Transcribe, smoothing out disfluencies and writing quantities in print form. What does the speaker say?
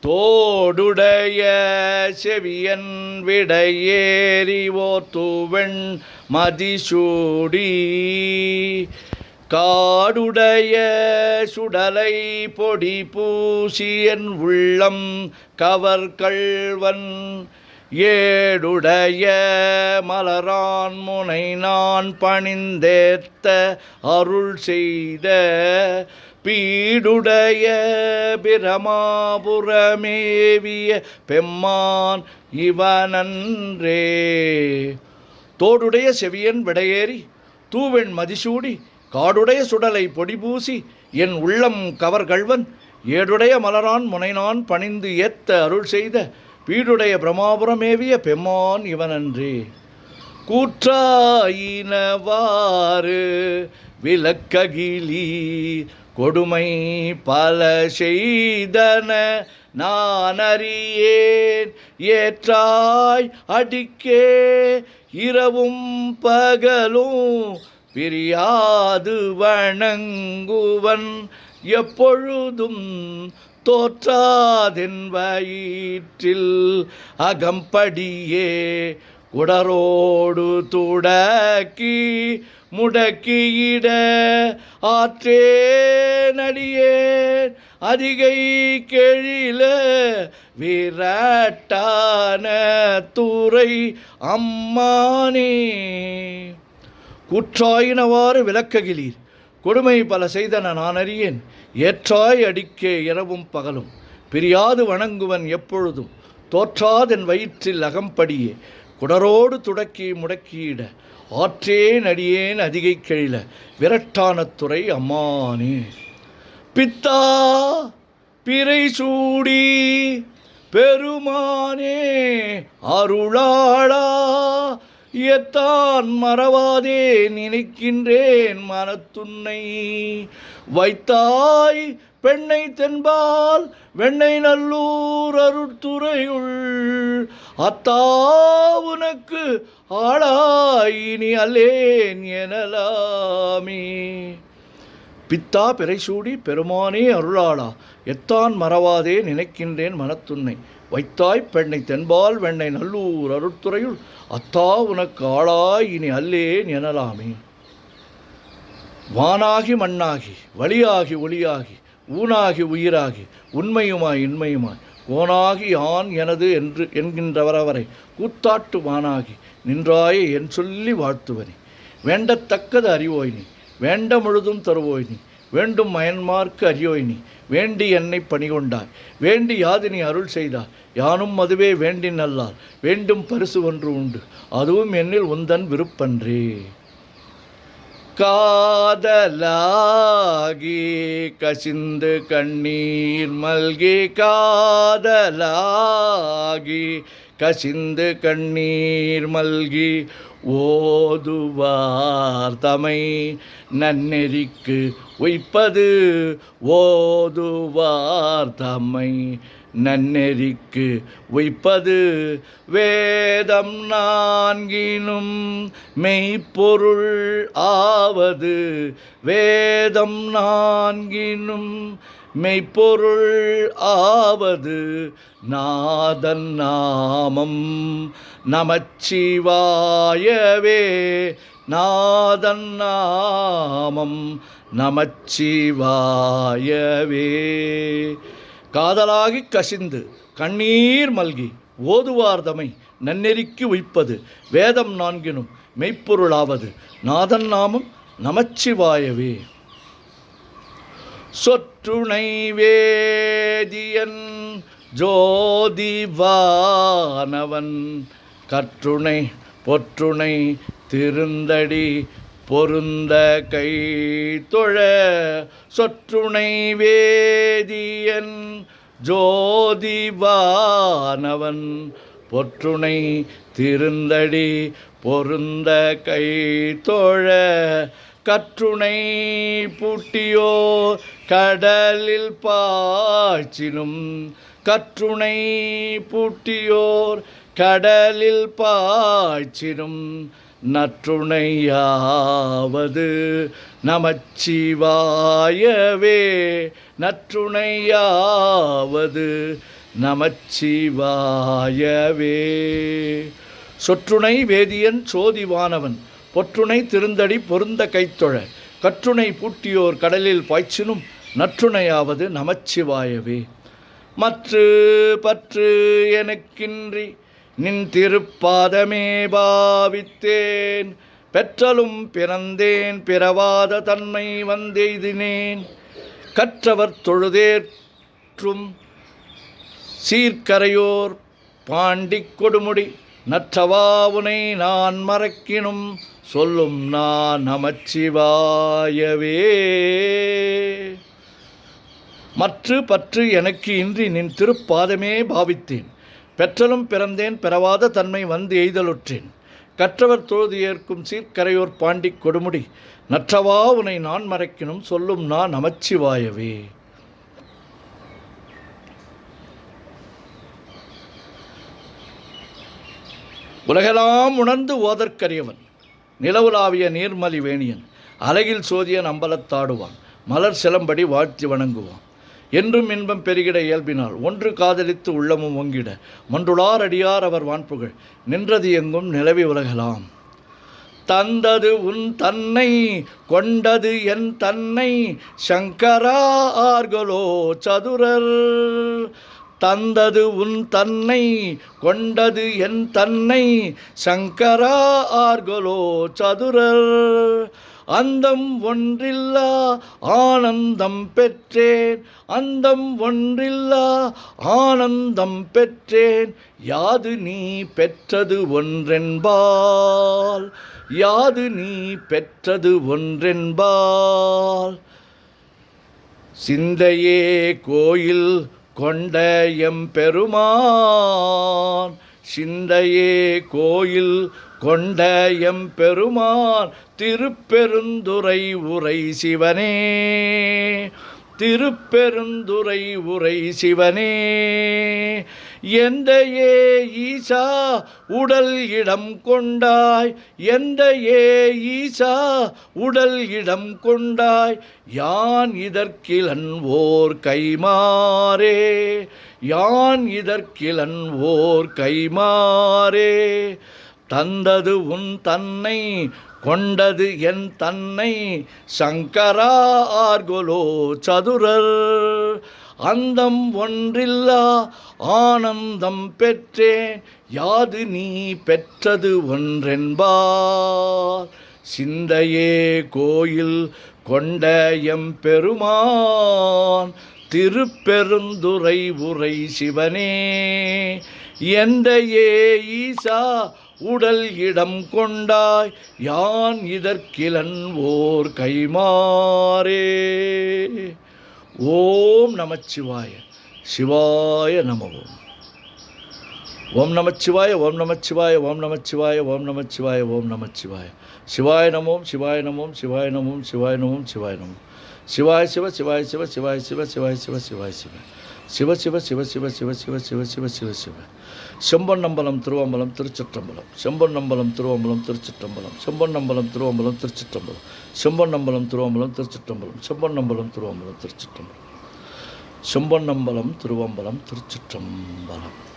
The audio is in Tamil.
தோடுடைய செவியன் விடையேறி ஓத்துவெண் மதிசூடி காடுடைய சுடலை பொடி பூசியன் உள்ளம் கவர்கள்வன் ஏடுடைய மலரான் முனை நான் பணிந்தேத்த அருள் செய்த பீடுடைய பிரமாபுரமேவிய பெம்மான் இவனன்றே. தோடுடைய செவியன் விடையேறி தூவெண் மதிசூடி காடுடைய சுடலை பொடிபூசி என் உள்ளம் கவர்கள்வன் ஏடுடைய மலரான் முனைநான் பணிந்து ஏத்த அருள் செய்த பீடுடைய பிரமாபுரமேவிய பெம்மான் இவனன்றே. கூற்றாயினவாறு விளக்ககிலி கொடுமை பல செய்தன நான் அறியேன் ஏற்றாய் அடிக்கே இரவும் பகலும் பிரியாது வணங்குவன் எப்பொழுதும் தோற்றாதென் வயிற்றில் அகம்படியே குடரோடு துடக்கி முடக்கியிட ஆற்றே நடியேன் அதிகை கெழில விரட்டான துறை அம்மானே. கூற்றாயினவாறு விளக்ககிலீர் கொடுமை பல செய்தன நான் அறியேன் ஏற்றாய் அடிக்கே இரவும் பகலும் பிரியாது வணங்குவன் எப்பொழுதும் தோற்றாதென் வயிற்றில் அகம்படியே குடரோடு துடக்கி முடக்கியிட ஆற்றேன் அடியேன் அதிகை கெழில விரட்டான துறை அம்மானே. பித்தா பிறை சூடி பெருமானே அருளாளா எத்தான் மறவாதே நினைக்கின்றேன் மனத்துன்னை வைத்தாய் பெண்ணை தென்பால் வெண்ணை நல்லூர் அருட்துறையுள் அத்தா உனக்கு ஆளாயினி அல்லேன் எனலாமே. பித்தா பிறைசூடி பெருமானே அருளாளா எத்தான் மறவாதே நினைக்கின்றேன் மனத்துன்னை வைத்தாய் பெண்ணை தென்பால் வெண்ணை நல்லூர் அருட்துறையுள் அத்தா உனக்கு ஆளாய் இனி அல்லேன் எனலாமே. வானாகி மண்ணாகி வழியாகி ஒளியாகி ஊனாகி உயிராகி உண்மையுமாய் இன்மையுமாய் கோனாகி யான் எனது என்று என்கின்றவரவரை கூத்தாட்டு வானாகி நின்றாயே என் சொல்லி வாழ்த்துவனே. வேண்டத்தக்கது அறிவோய் நீ வேண்ட முழுதும் தருவோய் நீ வேண்டும் மயன்மார்க்கு அறியோய் நீ வேண்டி என்னை பணிகொண்டாய் வேண்டி யாதினி அருள் செய்தாய் யானும் அதுவே வேண்டின் அல்லால் வேண்டும் பரிசு ஒன்று உண்டு அதுவும் என்னில் உந்தன் விருப்பன்றே. காதலாகி கசிந்து கண்ணீர் மல்கி காதலாகி கசிந்து கண்ணீர் மல்கி ஓதுவார் தமை நன்னெறிக்கு உய்ப்பது ஓதுவார் தமை நன்னெறிக்கு உய்ப்பது வேதம் நான்கினும் மெய்ப்பொருள் ஆவது வேதம் நான்கினும் மெய்ப்பொருள் ஆவது நாதன் நாமம் நமச்சிவாயவே நாதன் நாமம் நமச்சிவாயவே. காதலாகி கசிந்து கண்ணீர் மல்கி ஓதுவார்தமை நன்னெறிக்கு உய்ப்பது வேதம் நான்கினும் மெய்ப்பொருளாவது நாதன் நாமம் நமச்சிவாயவே. சொற்றுணை வேதியன் ஜோதிவானவன் கற்றுணை பொற்றுணை திருந்தடி பொருந்த கை தொழ சொற்றுணை வேதியன் ஜோதிவானவன் பொற்றுணை திருந்தடி பொருந்த கை தொழ கற்றுணை பூட்டியோ கடலில் பாய்ச்சினும் கற்றுணை பூட்டியோர் கடலில் பாய்ச்சினும் நற்றுணையாவது நமச்சிவாயவே நற்றுணையாவது நமச்சிவாயவே. சொற்றுணை வேதியன் சோதிவானவன் பொற்றுணை திருந்தடி பொருந்த கைத்தொழ கற்றுணை பூட்டியோர் கடலில் பாய்ச்சினும் நற்றுணையாவது நமச்சிவாயவே. மற்று பற்று எனக்கின்றி நின் திருப்பாதமே பாவித்தேன் பெற்றலும் பிறந்தேன் பிறவாத தன்மை வந்தெய்தினேன் கற்றவர் தொழுதேற்றும் சீர்கரையோர் பாண்டிக் கொடுமுடி நற்றவாவுனை நான் மறக்கினும் சொல்லும் நான் நமச்சிவாயவே. மற்று பற்று எனக்கு இன்றி நின் திருப்பாதமே பாவித்தேன் பெற்றலும் பிறந்தேன் பிறவாத தன்மை வந்து எய்தலுற்றேன் கற்றவர் தொழுது ஏற்கும் சீர்கரையோர் பாண்டிக் கொடுமுடி நற்றவா உனை நான் மறக்கினும் சொல்லும் நான் நமச்சிவாயவே. உலகெல்லாம் உணர்ந்து ஓதற்கரியவன் நிலவுலாவிய நீர்மலி வேணியன் அலகில் சோதியன் அம்பலத்தாடுவான் மலர் சிலம்படி வாழ்த்தி வணங்குவான் என்றும் இன்பம் பெருகிட இயல்பினால் ஒன்று காதலித்து உள்ளமும் ஒங்கிட மன்றுளார் அடியார் அவர் வான்புகழ் நின்றது எங்கும் நிலவி உலகலாம். தந்தது உன் தன்னை கொண்டது என் தன்னை சங்கரா ஆர்களோ சதுரர். தந்தது உன் தன்னை கொண்டது என் தன்னை சங்கரா ஆர்களோ சதுரர். அந்தம் ஒன்றில்லா ஆனந்தம் பெற்றேன் அந்தம் ஒன்றில்லா ஆனந்தம் பெற்றேன் யாது நீ பெற்றது ஒன்றென்பால் யாது நீ பெற்றது ஒன்றென்பால். சிந்தையே கோயில் கொண்ட எம்பெருமான் சிந்தையே கோயில் கொண்ட எம்பெருமான் திருப்பெருந்துறை உரை சிவனே திருப்பெருந்துறை உரை சிவனே. எந்தையே ஈசா உடல் இடம் கொண்டாய் எந்தையே ஈசா உடல் இடம் கொண்டாய் யான் இதற்கிலன் ஓர் கைமாறே யான் இதற்கிலன் ஓர் கைமாறே. தந்தது உன் தன்னை கொண்டது என் தன்னை சங்கரா ஆர்களோ சதுரர். அந்தம் ஒன்றில்லா ஆனந்தம் பெற்றேன் யாது நீ பெற்றது ஒன்றென்பார். சிந்தையே கோயில் கொண்ட எம்பெருமான் திருப்பெருந்துறை உரை சிவனே. எந்தையே ஈசா உடல் இடம் கொண்டாய் யான் இதற்கிலன் ஓர் கைமாறே. ஓம் நமச்சிவாய சிவாய நம ஓம். ஓம் நமச்சிவாய ஓம் நமச்சிவாய ஓம் நமச்சிவாய ஓம் நமச்சிவாய ஓம் நமச்சிவாய. சிவாய நமோம் சிவாய நமோம் சிவாய நமோம் சிவாய நமோம் சிவாய நமோம். சிவாய சிவ சிவாய சிவ சிவாய சிவ சிவாய சிவ சிவாய சிவ சிவ சிவ சிவ சிவ சிவ சிவ சிவ சிவ சிவ சிவ. செம்பொன்னம்பலம் திருவம்பலம் திருச்சிற்றம்பலம் செம்பொன்னம்பலம் திருவம்பலம் திருச்சிற்றம்பலம் செம்பொன்னம்பலம் திருவம்பலம் திருச்சிற்றம்பலம் செம்பொன்னம்பலம் திருவம்பலம் திருச்சிற்றம்பலம் செம்பொன்னம்பலம் திருவம்பலம் திருச்சிற்றம்பலம் செம்பொன்னம்பலம் திருவம்பலம் திருச்சிற்றம்பலம்.